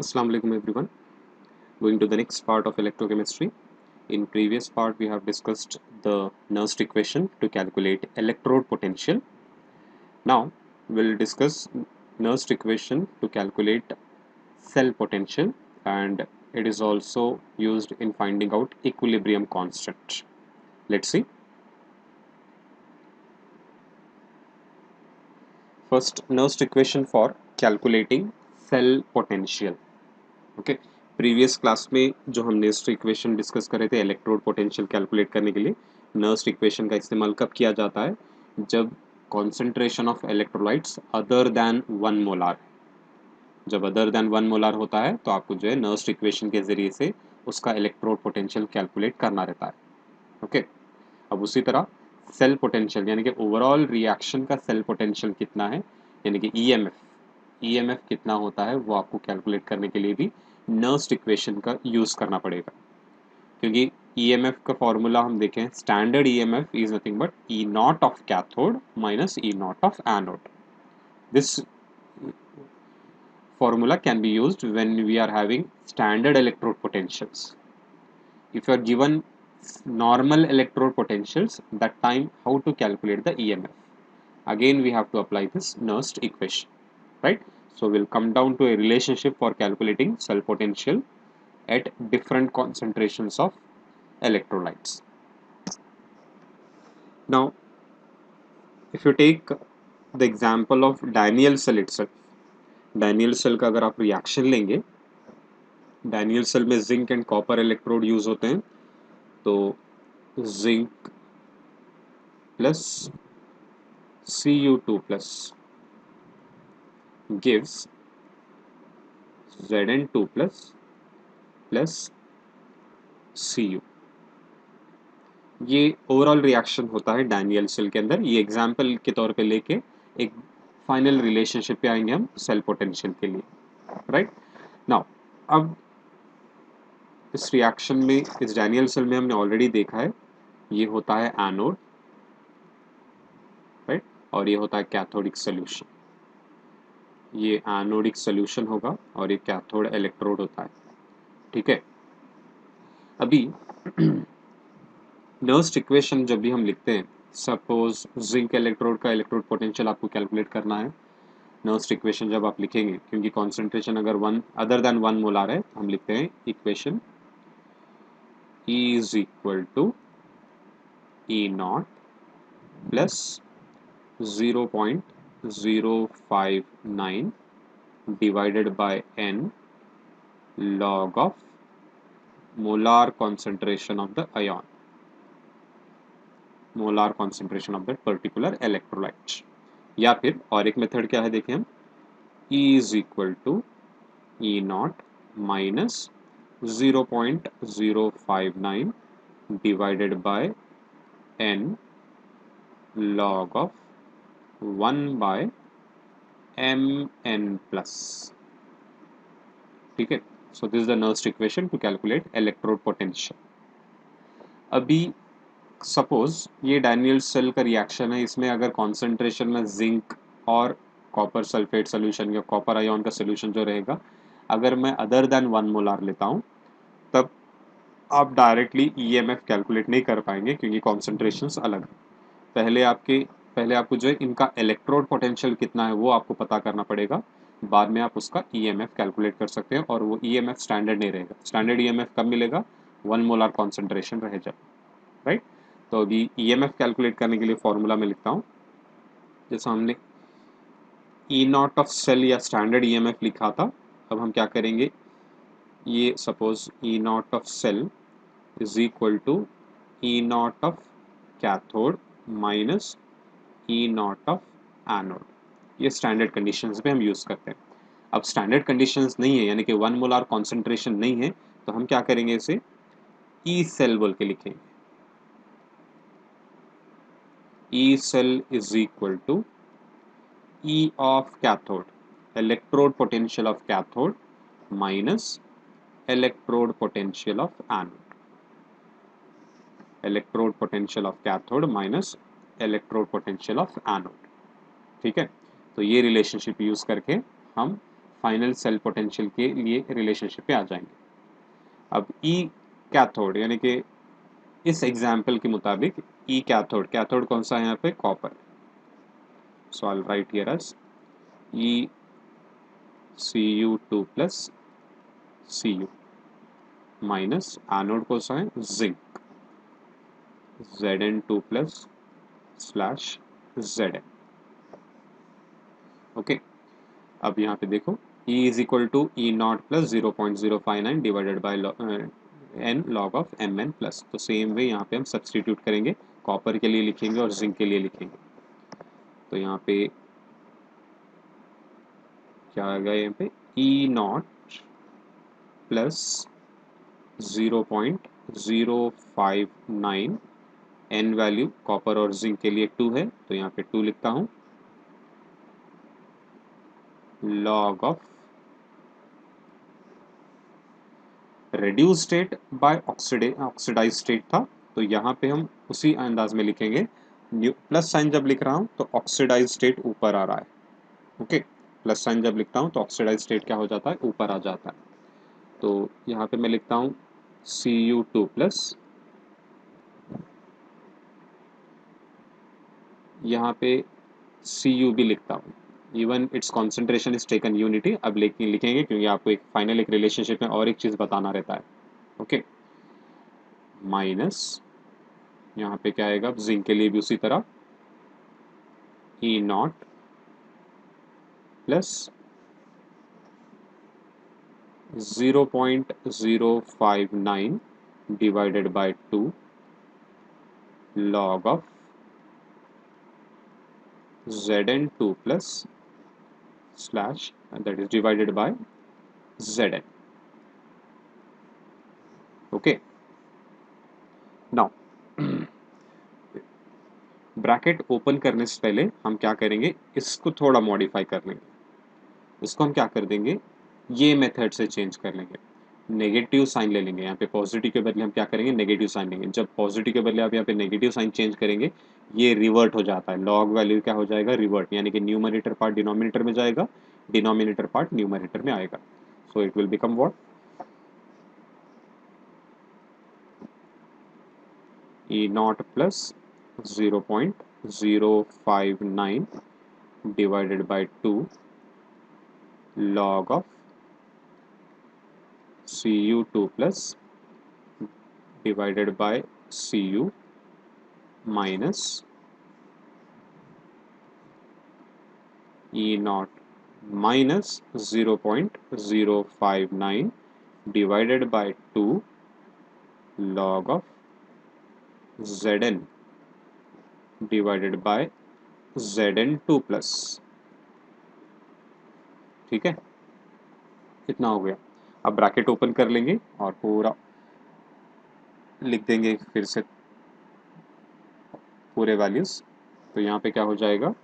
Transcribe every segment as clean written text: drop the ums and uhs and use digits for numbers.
Assalamu alaikum everyone. Going to the next part of electrochemistry. In previous part we have discussed the Nernst equation to calculate electrode potential. Now we'll discuss Nernst equation to calculate cell potential, and it is also used in finding out equilibrium constant. Let's see. First, Nernst equation for calculating cell potential. Okay previous class में जो हम Nernst equation discuss कर रहे थे electrode potential calculate करने के लिए Nernst equation का इस्तेमाल कब किया जाता है जब concentration of electrolytes other than 1 molar जब अदर देन 1 मोलार होता है तो आपको जो है नर्स्ट इक्वेशन के जरिए से उसका इलेक्ट्रोड पोटेंशियल कैलकुलेट करना रहता है ओके अब उसी तरह सेल पोटेंशियल यानी कि ओवरऑल रिएक्शन का सेल पोटेंशियल कितना है यानी कि ईएमएफ कितना होता है वो आपको कैलकुलेट करने के लिए भी नर्स्ट इक्वेशन का यूज करना पड़ेगा क्योंकि ईएमएफ का फॉर्मूला हम देखें standard EMF is nothing but E not of cathode minus E not of anode this formula can be used when we are having standard electrode potentials. If you are given normal electrode potentials, that time how to calculate the EMF? Again we have to apply this Nernst equation, right? So we'll come down to a relationship for calculating cell potential at different concentrations of electrolytes. Now if you take the example of Daniell cell itself, Daniell cell का अगर आप reaction लेंगे, Daniell cell में zinc and copper electrode use होते हैं, तो zinc plus Cu2 plus gives Zn2 plus Cu. ये overall reaction होता है डैनियल सेल के अंदर. ये एग्जांपल के तौर पे लेके एक फाइनल रिलेशनशिप पे आएंगे हम सेल पोटेंशियल के लिए, राइट. नाउ अब इस रिएक्शन में इस डैनियल सेल में हमने ऑलरेडी देखा है ये होता है एनोड, राइट, और ये होता है कैथोडिक सोल्यूशन. ये एनोडिक सोल्यूशन होगा और ये कैथोड इलेक्ट्रोड होता है, ठीक है. अभी नर्स्ट इक्वेशन जब भी हम लिखते हैं, सपोज जिंक इलेक्ट्रोड का इलेक्ट्रोड पोटेंशियल आपको कैलकुलेट करना है. नर्स्ट इक्वेशन जब आप लिखेंगे, क्योंकि कॉन्सेंट्रेशन अगर वन अदर देन 1 मोलार है, तो हम लिखते हैं equation E is equal to E naught plus 0.059 divided by n log of molar concentration of the ion, molar concentration of that particular electrolyte. या फिर और एक मेथड क्या है देखें हम, E is equal to E naught minus 0.059 divided by n log of 1 by mn plus. ठीक है. So this is the Nernst equation to calculate electrode potential. अभी सपोज ये डैनियल सेल का रिएक्शन है, इसमें अगर कॉन्सेंट्रेशन में जिंक और कॉपर सल्फेट सोल्यूशन या कॉपर आयन का सोल्यूशन जो रहेगा, अगर मैं अदर देन 1 मोलार लेता हूँ, तब आप डायरेक्टली ईएमएफ कैलकुलेट नहीं कर पाएंगे क्योंकि कॉन्सेंट्रेशंस अलग है. पहले आपको जो है इनका इलेक्ट्रोड पोटेंशियल कितना है वो आपको पता करना पड़ेगा. बाद में आप उसका ईएमएफ कैलकुलेट कर सकते हैं और वो ईएमएफ स्टैंडर्ड नहीं रहेगा. स्टैंडर्ड ईएमएफ कब मिलेगा? 1 मोलार कॉन्सेंट्रेशन रहे जब, राइट. तो अभी ईएमएफ कैलकुलेट करने के लिए फॉर्मूला में लिखता हूँ. जैसा हमने ई नॉट ऑफ सेल या स्टैंडर्ड ईएमएफ लिखा था, अब हम क्या करेंगे, ये suppose E not of cell is equal to E not of cathode minus E not of anode. ये स्टैंडर्ड कंडीशंस पे हम यूज करते हैं. अब स्टैंडर्ड कंडीशंस नहीं है, यानी कि 1 मोलार कॉन्सेंट्रेशन नहीं है, तो हम क्या करेंगे, इसे ई सेल बोल के लिखेंगे. E cell is equal to E of cathode, electrode potential of cathode minus electrode potential of anode. Electrode potential of cathode minus electrode potential of anode. ठीक है. तो ये रिलेशनशिप यूज करके हम फाइनल सेल पोटेंशियल के लिए relationship पे आ जाएंगे। अब ई कैथोड यानी कि इस एग्जाम्पल के मुताबिक ई कैथोड, कैथोड कौन सा है यहाँ पे, copper. So I write here as E Cu2 plus Cu minus anode कौन सा है, zinc, Zn2 plus slash Zn। Okay, अब यहाँ पे देखो E is equal to E naught plus 0.059 divided by n log of mn plus. तो same way यहाँ पे हम सब्सटीट्यूट करेंगे, कॉपर के लिए लिखेंगे और जिंक के लिए लिखेंगे। तो यहाँ पे क्या आ गया, यहाँ पे E naught plus 0.059, n value copper और जिंक के लिए 2 है तो यहाँ पे 2 लिखता हूँ, log of reduce state by oxidise state था, तो यहाँ पे हम उसी अंदाज में लिखेंगे। प्लस साइन जब लिख रहा हूँ तो ऑक्सीडाइज स्टेट ऊपर आ रहा है। ओके, प्लस साइन जब लिखता हूँ तो ऑक्सीडाइज स्टेट क्या हो जाता है, ऊपर आ जाता है। तो यहाँ पे मैं लिखता हूँ Cu2 प्लस, यहाँ पे Cu भी लिखता हूँ, even it's concentration is taken unity. अब लिखेंगे क्योंकि आपको एक फाइनल एक रिलेशनशिप में और एक चीज़ बताना रहता है। ओके, माइनस यहाँ पे क्या आएगा, जिंक के लिए भी उसी तरह E naught plus 0.059 divided by 2 log of Zn2 plus slash that is divided by Zn। Okay, now bracket open करने से पहले हम क्या करेंगे, इसको थोड़ा मॉडिफाई कर लेंगे। इसको हम क्या कर देंगे, ये मेथड से चेंज कर लेंगे, नेगेटिव साइन ले लेंगे। यहाँ पे पॉजिटिव के बदले हम क्या करेंगे, नेगेटिव साइन लेंगे। जब पॉजिटिव के बदले आप यहाँ पे नेगेटिव साइन चेंज करेंगे, ये रिवर्ट हो जाता है, लॉग वैल्यू क्या हो जाएगा, रिवर्ट, यानी कि न्यूमरेटर पार्ट डिनोमिनेटर में जाएगा, डिनोमिनेटर पार्ट न्यूमरेटर में आएगा। So it will become what, E naught plus 0.059 divided by 2 log of Cu2 plus divided by Cu minus E naught minus 0.059 divided by 2 log of Zn divided by Zn2 plus। ठीक है, इतना हो गया। अब bracket open कर लेंगे और पूरा लिख देंगे फिर से पूरे वैल्यूज। तो यहाँ पे क्या हो जाएगा,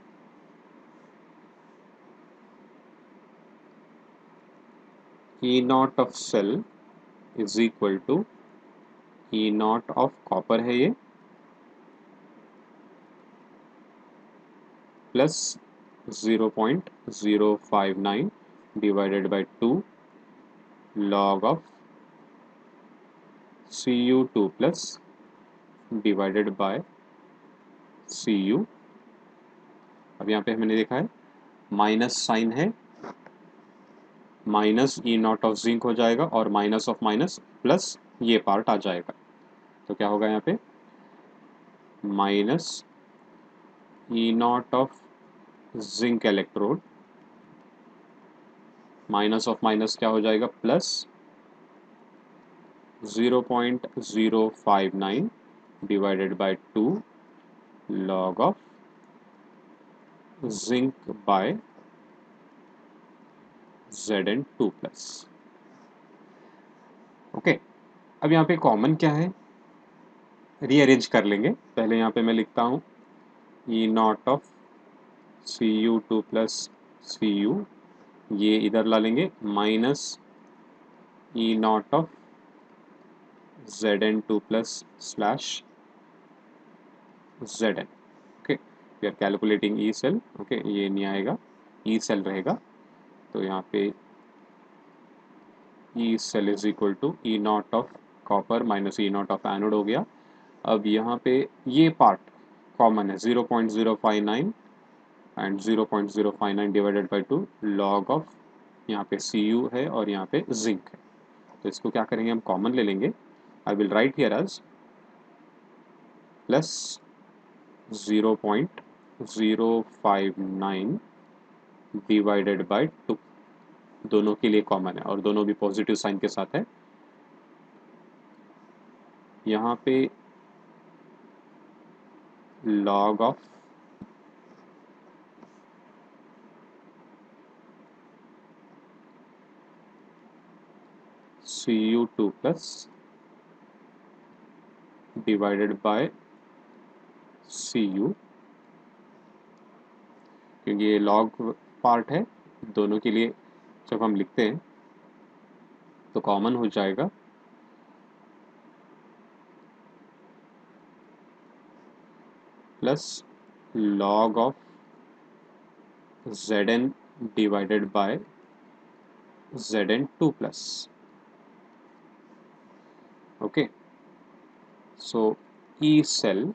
E naught of cell is equal to E naught of copper है ये, plus 0.059 divided by 2 log of Cu2 plus divided by Cu। अब यहाँ पे मैंने देखा है माइनस साइन है, minus E not of zinc हो जाएगा और माइनस ऑफ माइनस प्लस ये पार्ट आ जाएगा। तो क्या होगा यहाँ पे, minus E not of zinc electrode, minus of minus क्या हो जाएगा, plus 0.059 divided by 2 log of zinc bye Zn2 plus. Okay, अब यहाँ पे कॉमन क्या है, रीअरेंज कर लेंगे। पहले यहाँ पे मैं लिखता हूँ E not of Cu2 plus Cu, ये इधर ला लेंगे, minus E not of Zn2 plus slash Zn। Okay, we are calculating E cell. Okay, ये नहीं आएगा, ई सेल रहेगा। तो यहाँ पे E cell is equal to E not of copper minus E not of anode हो गया। अब यहाँ पे ये पार्ट कॉमन है 0.059 and 0.059 divided by 2 log of, यहाँ पे सी यू है और यहाँ पे जिंक है। तो इसको क्या करेंगे, हम कॉमन ले लेंगे। I will write here as plus 0.059 divided by 2, दोनों के लिए कॉमन है और दोनों भी पॉजिटिव साइन के साथ है। यहाँ पे log of Cu2 plus divided by Cu, क्योंकि ये log पार्ट है, दोनों के लिए जब हम लिखते हैं तो कॉमन हो जाएगा plus log of Zn divided by Zn2 plus. Okay, so E cell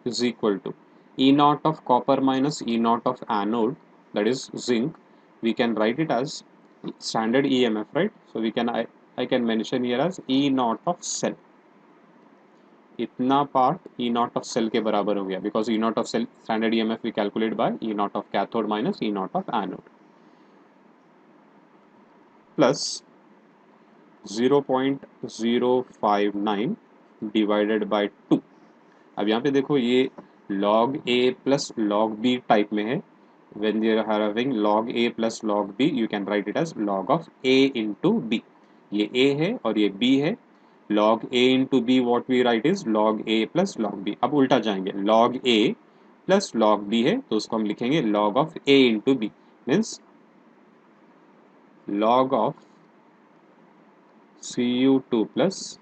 is equal to E naught of copper minus E naught of anode, that is zinc. We can write it as standard EMF, right? So we can I can mention here as E naught of cell. इतना part E naught of cell के बराबर हो गया, because E naught of cell standard EMF we calculate by E naught of cathode minus E naught of anode plus 0.059 divided by 2। अब यहाँ पे देखो ये log A plus log B type में है। When you are having log A plus log B, you can write it as log of A into B. ये A है और ये B है। log A into B what we write is log A plus log B. अब उल्टा जाएंगे, log A plus log B है तो उसको हम लिखेंगे log of A into B, means log of Cu2 plus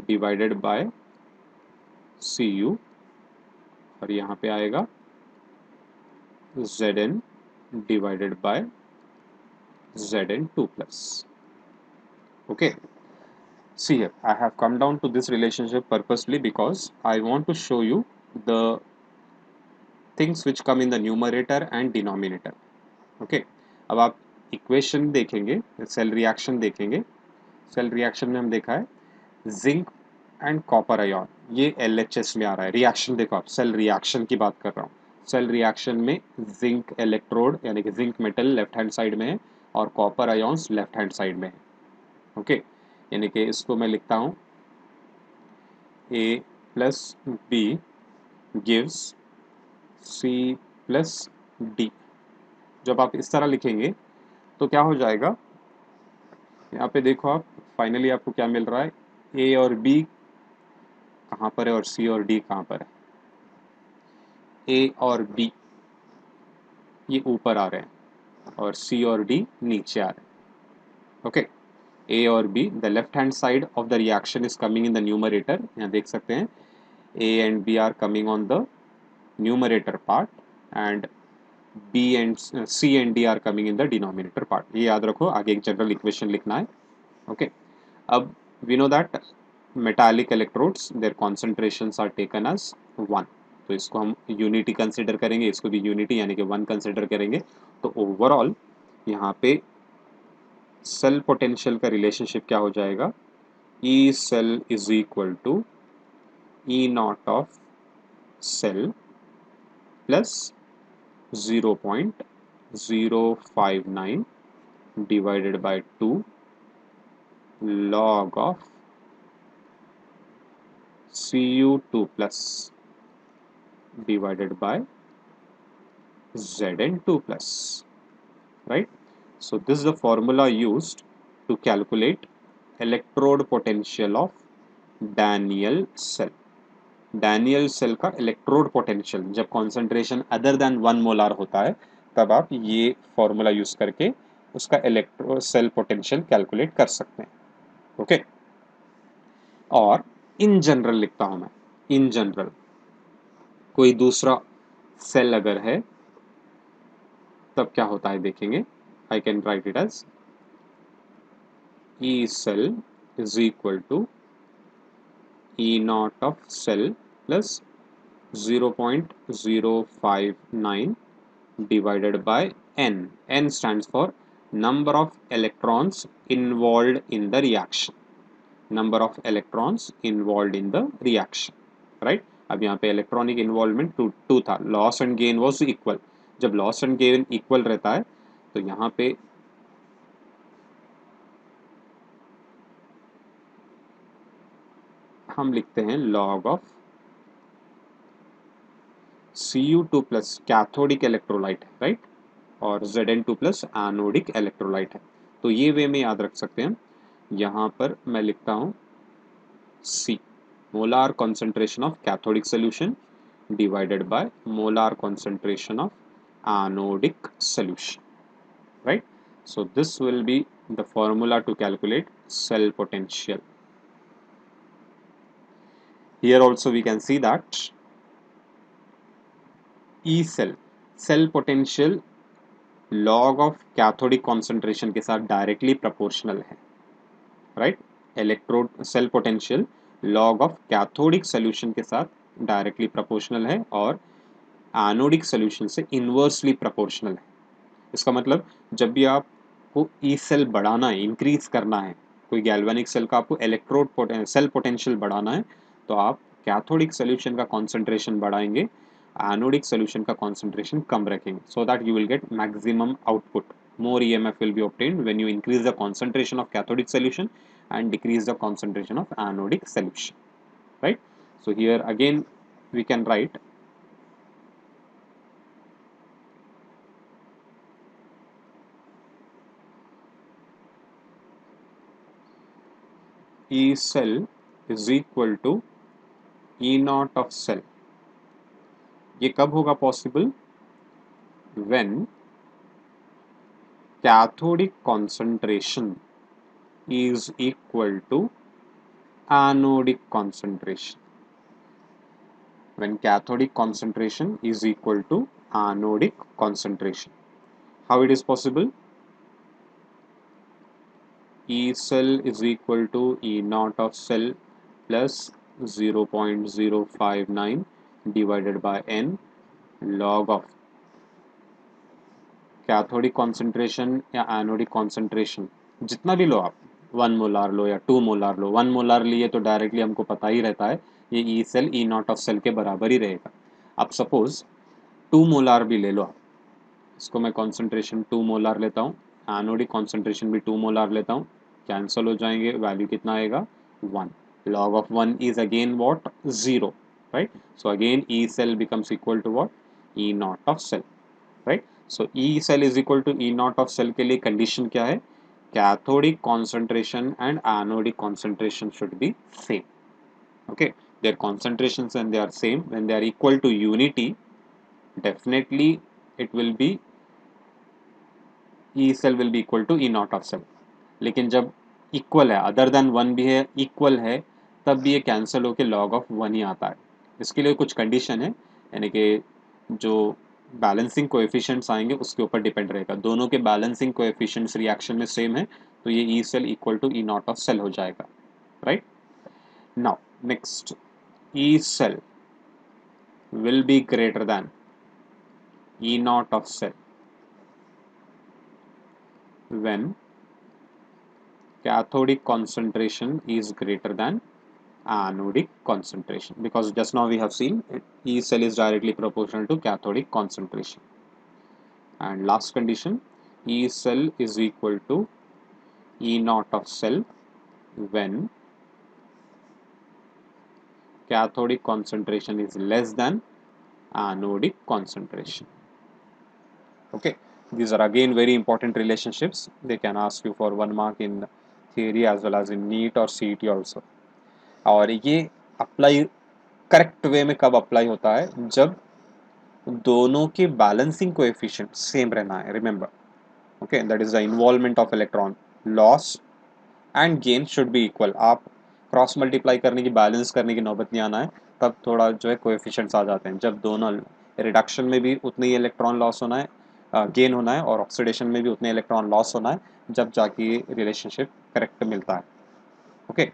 divided by Cu, और यहाँ पे आएगा Zn divided by Zn2 plus. Okay, see here, I have come down to this relationship purposely because I want to show you the things which come in the numerator and denominator. Okay, अब आप equation देखेंगे, cell reaction देखेंगे। Cell reaction में हम देखा है zinc and copper ion, ये LHS में आ रहा है। रिएक्शन देखो आप, सेल रिएक्शन की बात कर रहा हूँ। सेल रिएक्शन में जिंक इलेक्ट्रोड यानी कि zinc metal left hand side में है और copper ions left hand side में है। ओके, यानी कि इसको मैं लिखता हूँ A plus B gives C plus D। जब आप इस तरह लिखेंगे तो क्या हो जाएगा, यहाँ पे देखो आप, फाइनली आपको क्या मिल रहा है, A और B कहाँ पर है और C और D कहाँ पर है। A और B ये ऊपर आ रहे हैं और C और D नीचे आ रहे हैं। ओके, A और B, the left hand side of the reaction is coming in the numerator। यहाँ देख सकते हैं A and B are coming on the numerator part and B and C and D are coming in the denominator part। ये याद रखो, आगे एक general equation लिखना है। ओके, अब we know that metallic electrodes their concentrations are taken as 1, तो इसको हम यूनिटी कंसिडर करेंगे, इसको भी यूनिटी यानी कि 1 कंसिडर करेंगे। तो ओवरऑल यहाँ पे सेल पोटेंशियल का रिलेशनशिप क्या हो जाएगा, E cell is equal to E not of cell plus 0.059 divided by 2 log of Cu2 plus divided by Zn2 plus, right? So this is the formula used to calculate electrode potential of Daniell cell। Daniell cell का electrode potential जब concentration other than 1 molar होता है तब आप ये formula use करके उसका electro cell potential calculate कर सकते हैं। ओके, और इन जनरल लिखता हूं मैं, इन जनरल कोई दूसरा सेल अगर है तब क्या होता है देखेंगे। I can write it as E cell is equal to E naught of cell plus 0.059 divided by N. N stands for number of electrons involved in the reaction. Number of electrons involved in the reaction. Right? अब यहाँ पे electronic involvement to था, loss and gain was equal. जब loss and gain equal रहता है तो यहाँ पे हम लिखते हैं log of Cu2 plus cathodic electrolyte है, राइट, और Zn2 प्लस एनोडिक इलेक्ट्रोलाइट है. तो ये वे में याद रख सकते हैं. यहाँ पर मैं लिखता हूँ C, molar concentration of cathodic solution divided bye molar concentration of anodic solution, right? So this will be the formula to calculate cell potential. Here also we can see that E cell potential log of cathodic concentration के साथ directly proportional है, right? Electrode cell potential log of cathodic solution के साथ directly proportional है और anodic solution से inversely proportional है. इसका मतलब जब भी आपको ई सेल बढ़ाना है, इंक्रीज करना है, कोई गैल्वेनिक सेल का आपको इलेक्ट्रोड सेल पोटेंशियल बढ़ाना है, तो आप कैथोडिक सोल्यूशन का कॉन्सेंट्रेशन बढ़ाएंगे, एनोडिक सोल्यूशन का कॉन्सेंट्रेशन कम रखेंगे, so that you will get maximum output. More EMF will be obtained when you increase the concentration of cathodic solution and decrease the concentration of anodic solution, right? So here again we can write E cell is equal to E naught of cell. ये कब होगा possible? when cathodic concentration is equal to anodic concentration. When cathodic concentration is equal to anodic concentration. How it is possible? E cell is equal to E naught of cell plus 0.059 divided by N log of cathodic concentration या anodic concentration जितना भी लो आप, 1 molar लो या 2 molar लो. 1 molar लिए तो directly हमको पता ही रहता है ये E cell E not of cell के बराबर ही रहेगा. अब सपोज 2 मोलार भी ले लो आप, इसको मैं कॉन्सेंट्रेशन 2 मोलार लेता हूँ, एनोडिक कॉन्सेंट्रेशन भी 2 मोलार लेता हूँ, कैंसिल हो जाएंगे, वैल्यू कितना आएगा 1. log of 1 is again what? 0, right? So again E cell becomes equal to what? E naught of cell, right? So E cell is equal to E naught of cell के लिए condition क्या है? Cathodic concentration and anodic concentration should be same. Okay, their concentrations and they are same. When they are equal to unity, definitely it will be E cell will be equal to E naught of cell. लेकिन जब equal है, other than 1 भी है, equal है, तब भी ये cancel होकर log of 1 ही आता है. इसके लिए कुछ कंडीशन है, यानी कि जो बैलेंसिंग कोएफिशिएंट्स आएंगे उसके ऊपर डिपेंड रहेगा. दोनों के बैलेंसिंग कोएफिशिएंट्स रिएक्शन में सेम है तो ये E cell equal to E not of cell हो जाएगा, right. Now next, E cell will be greater than E not of cell when cathodic concentration is greater than anodic concentration, because just now we have seen E cell is directly proportional to cathodic concentration. And last condition, E cell is equal to E naught of cell when cathodic concentration is less than anodic concentration. Okay, these are again very important relationships. They can ask you for 1 mark in theory as well as in NEET or CET also. और ये apply correct way में कब apply होता है? जब दोनों के balancing coefficient same रहना है. Remember, okay, that is the involvement of electron. Loss and gain should be equal. आप क्रॉस मल्टीप्लाई करने की, बैलेंस करने की नौबत नहीं आना है, तब थोड़ा जो है कोएफिशिएंट्स आ जाते हैं. जब दोनों रिडक्शन में भी उतने ही इलेक्ट्रॉन लॉस होना है, गेन होना है और ऑक्सीडेशन में भी उतने इलेक्ट्रॉन लॉस होना है, जब जाके ये रिलेशनशिप करेक्ट मिलता है. Okay,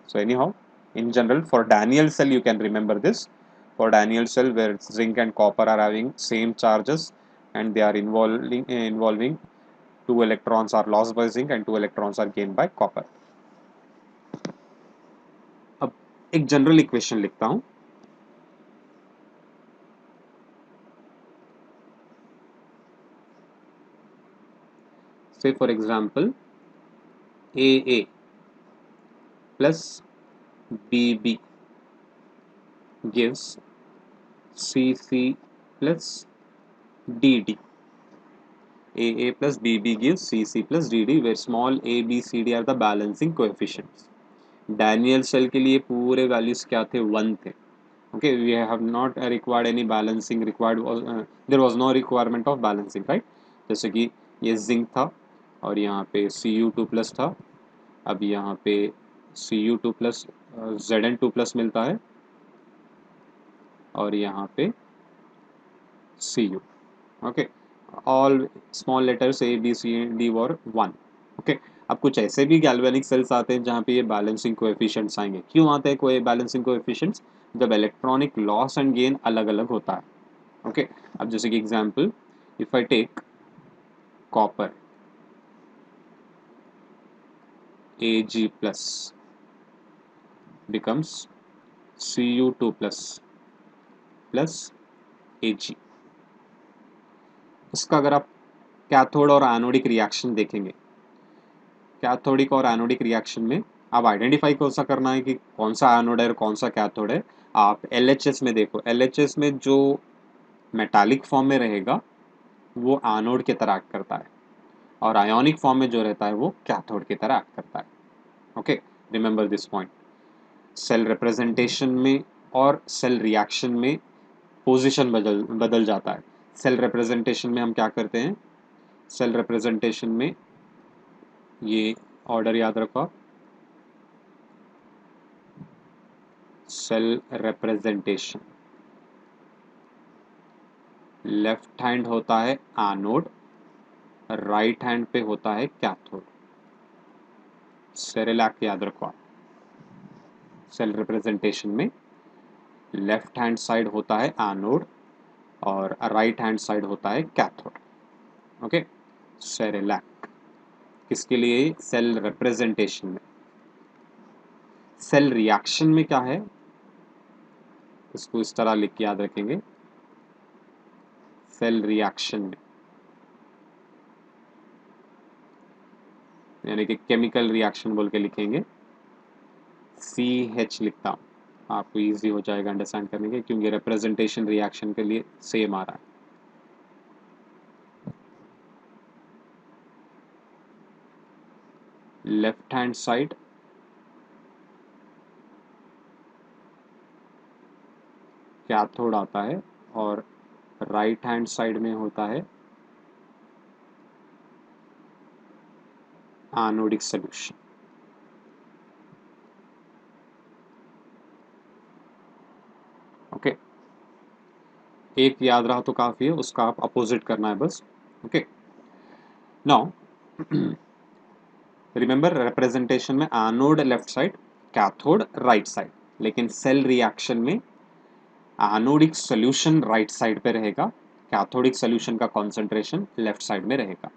so anyhow, in general, for Daniell cell, you can remember this. For Daniell cell, where zinc and copper are having same charges, and they are involving two electrons are lost by zinc and two electrons are gained by copper. अब एक general equation लिखता हूं. Say for example, AA plus BB gives CC plus DD. AA plus BB gives CC plus DD, where small a, b, c, d are the balancing coefficients. Daniel cell के लिए पूरे values क्या थे? 1 थे. Okay, we have not required any balancing, required there was no requirement of balancing, right. जैसे कि ये zinc था और यहाँ पे Cu2+ था. अब यहाँ पे Cu2+ Zn2+ मिलता है और यहाँ पे Cu. Okay, all small letters A B C D और 1. ओके, अब कुछ ऐसे भी गैल्वेनिक सेल्स आते हैं जहाँ पे ये बैलेंसिंग कोएफिशिएंट्स आएंगे. क्यों आते हैं कोई बैलेंसिंग कोएफिशिएंट्स? जब इलेक्ट्रॉनिक लॉस एंड गेन अलग अलग होता है. ओके, अब जैसे कि example, if I take copper Ag plus becomes Cu2+ plus Ag. इसका अगर आप कैथोड और एनोडिक रिएक्शन देखेंगे, कैथोडिक और एनोडिक रिएक्शन में आप आइडेंटिफाई कौन सा करना है कि कौन सा एनोड है और कौन सा कैथोड है. आप LHS में देखो, LHS में जो मेटालिक फॉर्म में रहेगा वो एनोड की तरह एक्ट करता है और आयोनिक फॉर्म में जो रहता है वो कैथोड की तरह एक्ट करता है. Okay, remember this point. Cell representation में और सेल रिएक्शन में पोजीशन बदल जाता है. सेल रिप्रेजेंटेशन में हम क्या करते हैं? सेल रिप्रेजेंटेशन में ये ऑर्डर याद रखो आप. सेल रिप्रेजेंटेशन, लेफ्ट हैंड होता है एनोड, राइट हैंड पे होता है कैथोड. सेरेलैक याद रखो आप. सेल रिप्रेजेंटेशन में लेफ्ट हैंड साइड होता है एनोड और राइट हैंड साइड होता है कैथोड. Okay, Cerelac. किसके लिए? सेल रिप्रेजेंटेशन में. सेल रिएक्शन में क्या है? इसको इस तरह लिख के याद रखेंगे. सेल रिएक्शन में यानी कि केमिकल रिएक्शन बोल के लिखेंगे. CH लिखता हूँ, आपको इजी हो जाएगा अंडरस्टैंड करने के, क्योंकि रिप्रेजेंटेशन रिएक्शन के लिए सेम आ रहा है. लेफ्ट हैंड साइड कैथोड आता है और राइट हैंड साइड में होता है एनोडिक सॉल्यूशन. ओके, एक याद रहा तो काफी है, उसका आप अपोजिट करना है बस. ओके, नाउ रिमेंबर रिप्रेजेंटेशन में anode left side, cathode right side, लेकिन सेल रिएक्शन में एनोडिक सॉल्यूशन राइट साइड पे रहेगा, कैथोडिक सॉल्यूशन का कॉन्सेंट्रेशन लेफ्ट साइड में रहेगा.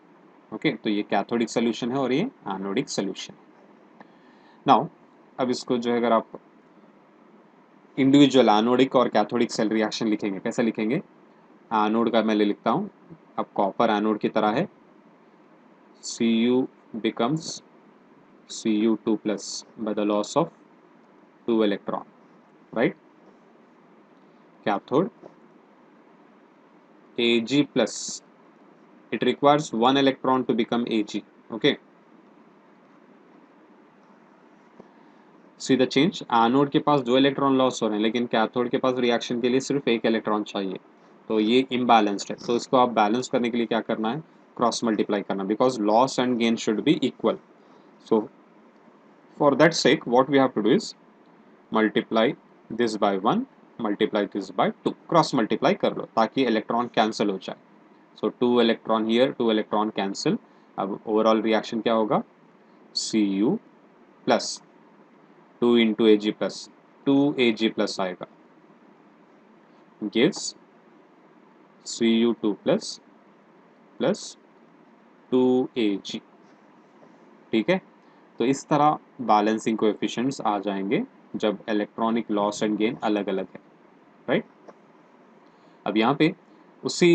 ओके, तो ये कैथोडिक सॉल्यूशन है और ये एनोडिक सॉल्यूशन. नाउ अब इसको जो है अगर आप इंडिविजुअल एनोडिक और कैथोडिक सेल रिएक्शन लिखेंगे, कैसे लिखेंगे? एनोड का मैं ले लिखता हूँ. अब कॉपर एनोड की तरह है, Cu becomes Cu2+ by the loss of 2 electron, right? Cathode Ag plus, it requires 1 electron to become Ag. Okay, see the change. Anode के पास 2 इलेक्ट्रॉन लॉस हो रहे हैं, लेकिन कैथोड के पास रिएक्शन के लिए सिर्फ 1 इलेक्ट्रॉन चाहिए. तो ये इम्बैलेंस्ड है. तो इसको आप बैलेंस करने के लिए क्या करना है? क्रॉस मल्टीप्लाई करना, because loss and gain should be equal. So for that sake what we have to do is multiply this by 1, multiply this by 2. Cross multiply कर लो ताकि इलेक्ट्रॉन कैंसिल हो जाए. So 2 electron here, 2 electron cancel. अब overall reaction क्या होगा, Cu plus 2 into Ag plus 2Ag plus आएगा, gives Cu2 plus plus 2Ag। ठीक है, तो इस तरह बैलेंसिंग कोएफिशिएंट्स आ जाएंगे जब इलेक्ट्रॉनिक लॉस एंड गेन अलग अलग है, राइट। अब यहाँ पे उसी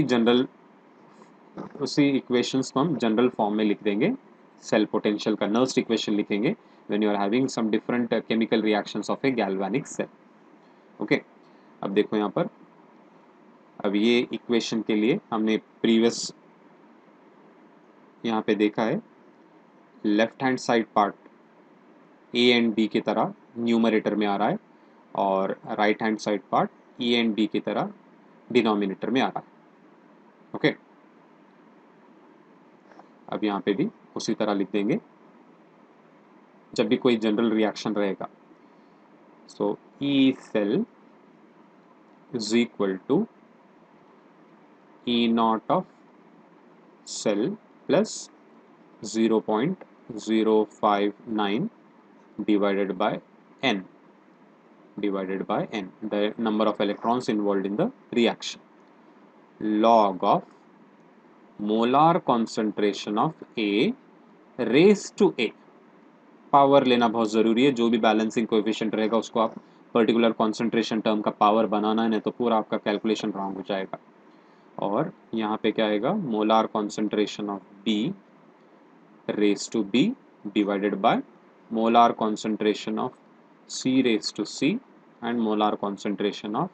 इक्वेशंस को हम जनरल फॉर्म में लिख देंगे, सेल पोटेंशियल का नर्स्ट इक्वेशन लिखेंगे when you are having some different chemical reactions of a galvanic cell. Okay, अब देखो यहाँ पर, अब ये इक्वेशन के लिए हमने प्रीवियस यहाँ पे देखा है, left hand side part A and B की तरह न्यूमरेटर में आ रहा है और right hand side part A and B की तरह डिनोमिनेटर में आ रहा है। ओके, अब यहाँ पे भी उसी तरह लिख देंगे जब भी कोई जनरल रिएक्शन रहेगा। So E cell is equal to E not of cell plus 0.059 divided by n, the number of electrons involved in the reaction, log of molar concentration of A raised to A। Power लेना बहुत ज़रूरी है, जो भी balancing coefficient रहेगा उसको आप particular concentration term का पावर बनाना है, नहीं तो पूरा आपका कैलकुलेशन रॉन्ग हो जाएगा। और यहाँ पे क्या आएगा, molar concentration of B raised to B divided by molar concentration of C raised to C and molar concentration of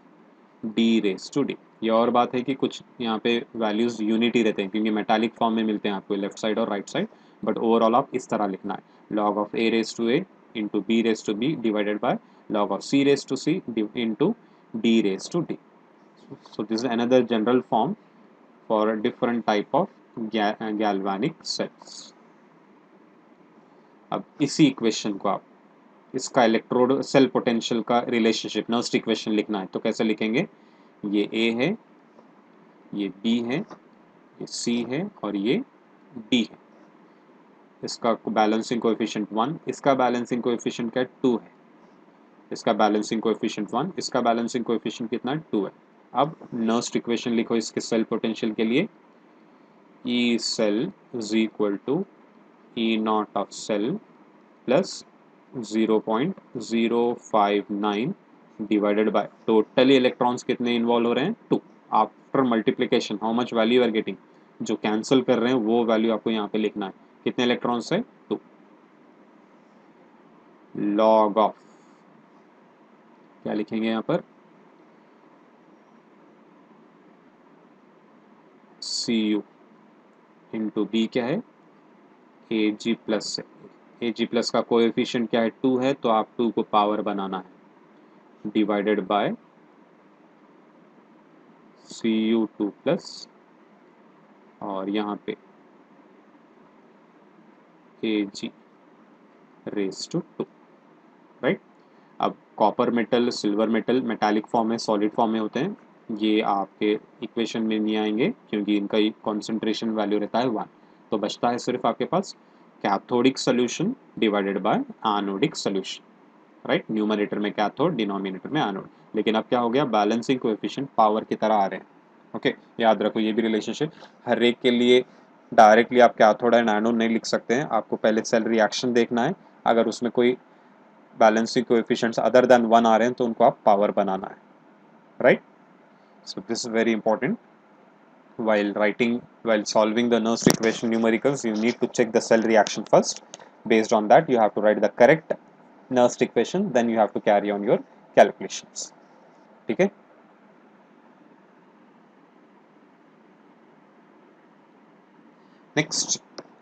D raised to D। ये और बात है कि कुछ यहाँ पे वैल्यूज यूनिटी रहते हैं क्योंकि मेटालिक फॉर्म में मिलते हैं आपको लेफ्ट साइड और राइट साइड, बट ओवरऑल आप इस तरह लिखना है, log of A raised to A into B raised to B divided by log of C raised to C into D raised to D। So this is another general form for a different type of galvanic cells। अब इसी equation को आप इसका electrode cell potential का relationship Nernst equation लिखना है, तो कैसे लिखेंगे, ये A है, ये B है, ये C है और ये D है। इसका बैलेंसिंग कोएफिशिएंट 1, इसका बैलेंसिंग कोएफिशिएंट क्या है, 2 है, इसका बैलेंसिंग कोएफिशिएंट 1, इसका बैलेंसिंग कोएफिशिएंट कितना है, 2 है। अब नर्स्ट इक्वेशन लिखो इसके सेल पोटेंशियल के लिए, E cell is equal to E naught of cell plus 0.059 divided by totally electrons कितने इन्वॉल्व हो रहे हैं, 2। After multiplication how much value are getting, जो कैंसिल कर रहे हैं वो वैल्यू आपको यहाँ पे लिखना है, कितने इलेक्ट्रॉन्स है, 2। लॉग ऑफ, क्या लिखेंगे यहाँ पर, Cu इंटू बी क्या है, Ag प्लस है, Ag प्लस का कोएफिशिएंट क्या है, 2 है, तो आप 2 को पावर बनाना है, डिवाइडेड बाय Cu2 प्लस और यहाँ पे Ag रेज टू 2, राइट। अब copper metal, silver metal metallic form में, सॉलिड फॉर्म में होते हैं, ये आपके इक्वेशन में नहीं आएंगे क्योंकि इनका कॉन्सेंट्रेशन वैल्यू रहता है 1। तो बचता है सिर्फ आपके पास cathodic solution divided by anodic solution, right. Numerator में कैथोड, डिनोमिनेटर में एनोड। लेकिन अब क्या हो गया, बैलेंसिंग कोएफिशिएंट पावर की तरह आ रहे हैं। ओके, याद रखो ये भी रिलेशनशिप, हर एक के लिए डायरेक्टली आप कैथोड एंड एनोड नहीं लिख सकते हैं, आपको पहले सेल रिएक्शन देखना है, अगर उसमें कोई बैलेंसिंग कोएफिशिएंट्स अदर देन 1 आ रहे हैं तो उनको आप पावर बनाना है, right. So this is very important, while solving the Nernst equation numericals you need to check the cell reaction first, based on that you have to write the correct Nernst equation, then you have to carry on your calculations। ठीक है, next,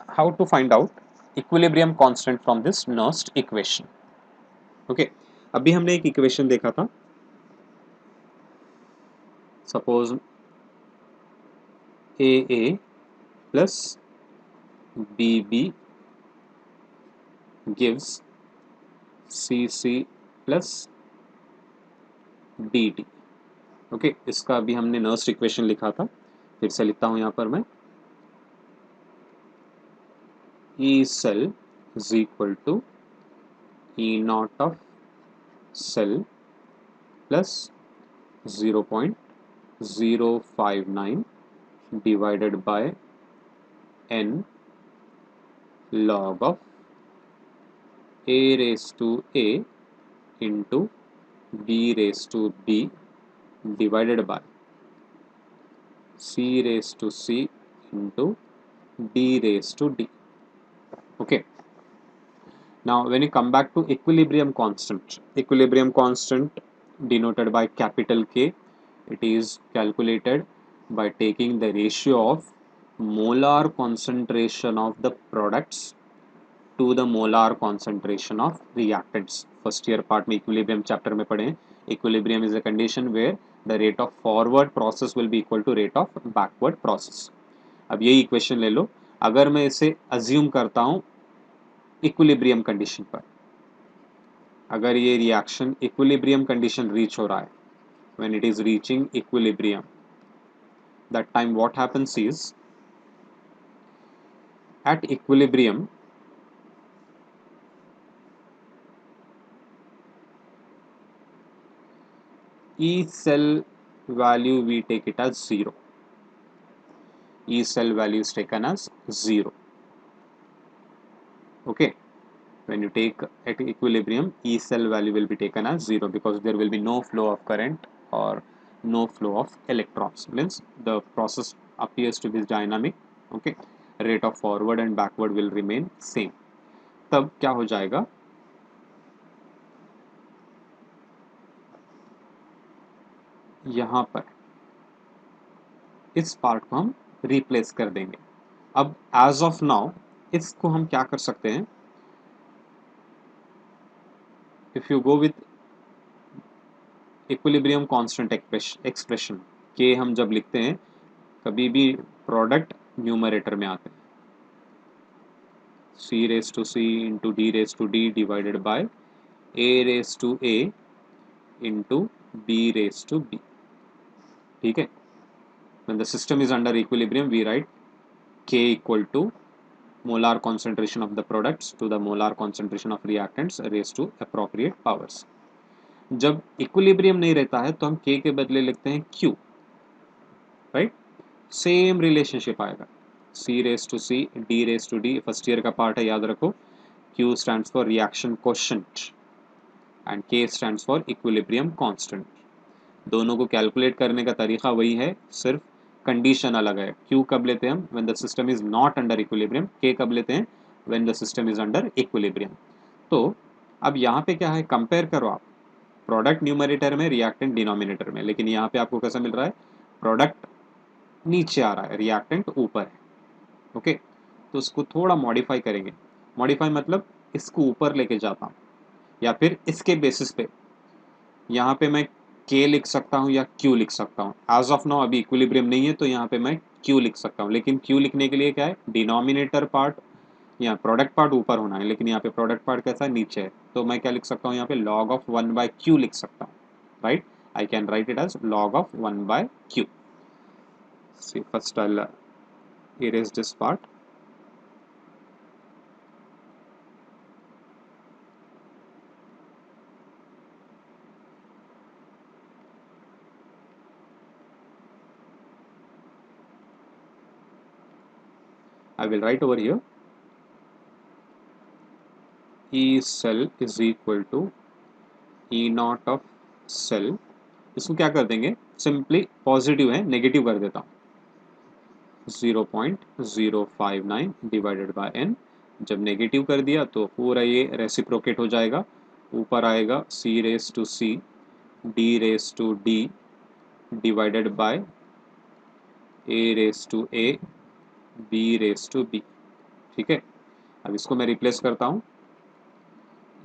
how to find out equilibrium constant from this Nernst equation। okay, अभी हमने एक equation देखा था, suppose AA plus BB gives CC plus DD। Okay, इसका अभी हमने नर्स्ट इक्वेशन लिखा था, फिर से लिखता हूं यहां पर मैं, E cell is equal to E not of cell plus 0.059 divided by n log of a raised to a into b raised to b divided by c raised to c into d raised to d. Okay. Now when you come back to equilibrium constant denoted by capital K, it is calculated by taking the ratio of molar concentration of the products to the molar concentration of reactants. First year part में equilibrium chapter में पढ़े हैं. Equilibrium is a condition where the rate of forward process will be equal to rate of backward process. अब यही equation ले लो, अगर मैं इसे अज्यूम करता हूं इक्विलिब्रियम कंडीशन पर, अगर ये रिएक्शन इक्विलिब्रियम कंडीशन रीच हो रहा है, when it is reaching equilibrium, that time what happens is, at equilibrium E cell value we take it as 0. E cell value is taken as 0. Okay. When you take at equilibrium, E cell value will be taken as 0 because there will be no flow of current or no flow of electrons. Means the process appears to be dynamic. Okay. Rate of forward and backward will remain same. तब क्या हो जाएगा, यहाँ पर इस part को हम replace कर देंगे. अब एज ऑफ नाउ इसको हम क्या कर सकते हैं, if you go with equilibrium constant expression के, हम जब लिखते हैं कभी भी प्रोडक्ट न्यूमरेटर में आते हैं, c raise to c into d raise to d divided by a raise to a into b raise to b. ठीक है. when the system is under equilibrium we write k equal to molar concentration of the products to the molar concentration of reactants raised to appropriate powers. जब equilibrium नहीं रहता है तो हम k के बदले लिखते हैं q. राइट. सेम रिलेशनशिप आएगा, c raise to c d raise to d. First year का पार्ट है, याद रखो. q stands for reaction quotient and k stands for equilibrium constant. दोनों को कैलकुलेट करने का तरीका वही है, सिर्फ कंडीशन अलग है. q कब लेते हैं हम, when the system is not under equilibrium. k कब लेते हैं, when the system is under equilibrium. तो अब यहाँ पे क्या है, कंपेयर करो आप, प्रोडक्ट न्यूमरेटर में, रिएक्टेंट डिनोमिनेटर में. लेकिन यहाँ पे आपको कैसा मिल रहा है, प्रोडक्ट नीचे आ रहा है, रिएक्टेंट ऊपर है. ओके. तो उसको थोड़ा मॉडिफाई करेंगे. मॉडिफाई मतलब इसको ऊपर लेके जाता हूँ, या फिर इसके बेसिस पे यहाँ पे मैं k लिख सकता हूँ या q लिख सकता हूँ. एज ऑफ नाउ अभी इक्विलिब्रियम नहीं है तो यहाँ पे मैं q लिख सकता हूँ. लेकिन q लिखने के लिए क्या है, डिनोमिनेटर पार्ट या प्रोडक्ट पार्ट ऊपर होना है, लेकिन यहाँ पे प्रोडक्ट पार्ट कैसा है, नीचे है. तो मैं क्या लिख सकता हूँ, यहाँ पे log of 1/q लिख सकता हूँ. Right. I can write it as log of 1/q. See, first I'll erase this part. I will write over here E cell is equal to E naught of cell. इसको क्या कर देंगे, simply positive है, negative कर देता हूँ. 0.059 divided bye n. जब negative कर दिया तो पूरा ये रेसिप्रोकेट हो जाएगा, ऊपर आएगा c raise to c d raise to d divided by a raise to a b raise to b. ठीक है. अब इसको मैं रिप्लेस करता हूँ.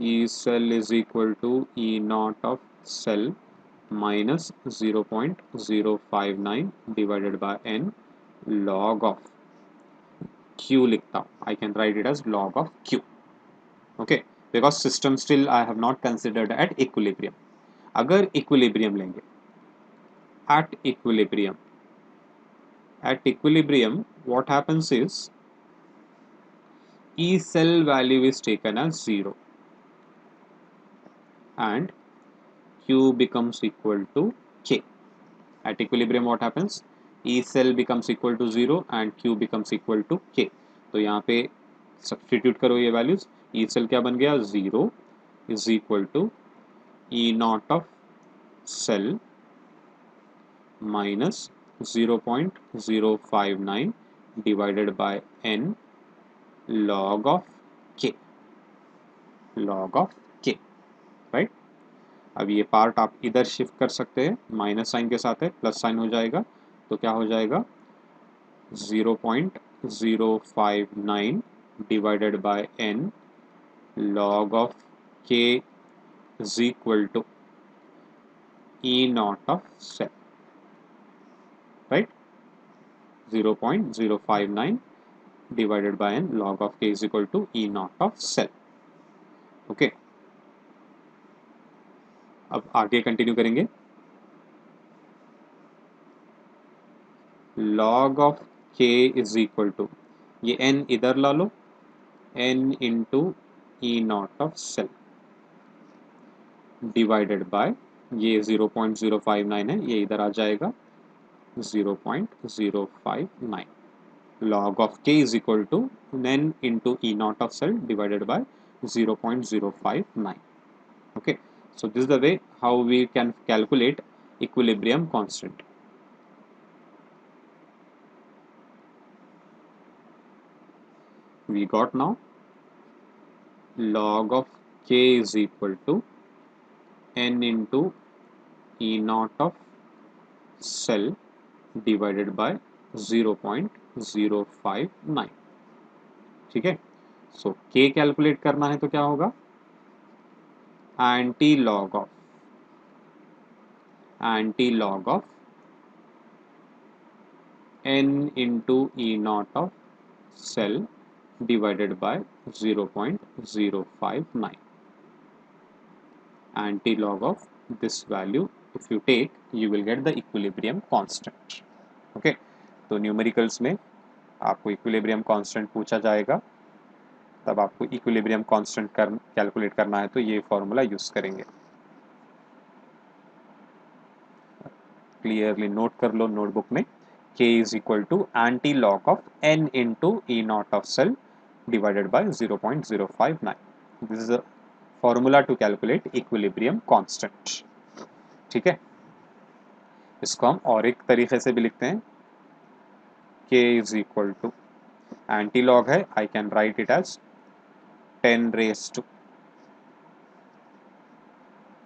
E cell is equal to E naught of cell minus 0.059 divided by n log of q लिखता हूँ. I can write it as log of q. Okay, because system still I have not considered at equilibrium. अगर equilibrium लेंगे, at equilibrium At equilibrium, what happens is E cell value is taken as 0 and Q becomes equal to K. At equilibrium what happens? E cell becomes equal to 0 and Q becomes equal to K. तो यहाँ पे substitute करो ये values. E cell क्या बन गया? 0 is equal to E naught of cell minus 0.059 divided by n log of K. Log of K, right? अब ये पार्ट आप इधर शिफ्ट कर सकते हैं, माइनस साइन के साथ है, प्लस साइन हो जाएगा, तो क्या हो जाएगा? 0.059 divided by n log of K is equal to E naught of cell, right? 0.059 divided by n log of K is equal to E naught of cell. Okay. अब आगे कंटिन्यू करेंगे. log of K is equal to, ये n इधर ला लो, n into E naught of cell divided by, ये 0.059 है, ये इधर आ जाएगा 0.059. log of K is equal to n into E naught of cell divided by 0.059. Okay, so this is the way how we can calculate equilibrium constant. We got now log of K is equal to n into E naught of cell divided by 0.059. ठीक है. सो K calculate करना है तो क्या होगा? Anti log of n into E naught of cell divided by 0.059. Anti-log of this value, if you take, you will get the equilibrium constant. Okay, तो numericals में आपको इक्विलिब्रियम कांस्टेंट पूछा जाएगा, तब आपको इक्विलिब्रियम कांस्टेंट कैलकुलेट करना है तो ये फॉर्मूला यूज करेंगे. क्लियरली नोट कर लो नोटबुक में. K is equal to anti-log of n into E naught of cell divided by 0.059. This is a formula to calculate equilibrium constant. ठीक है. इसको हम और एक तरीके से भी लिखते हैं. K is equal to, anti-log है, I can write it as 10 raised to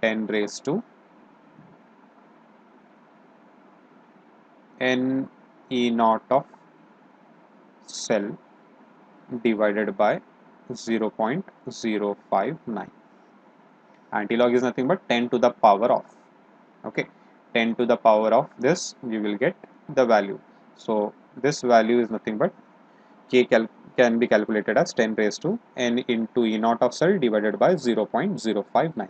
n E naught of cell divided by 0.059. Anti-log is nothing but 10 to the power of, okay, 10 to the power of this, you will get the value. So this value is nothing but K can be calculated as 10 raised to n into E naught of cell divided by 0.059.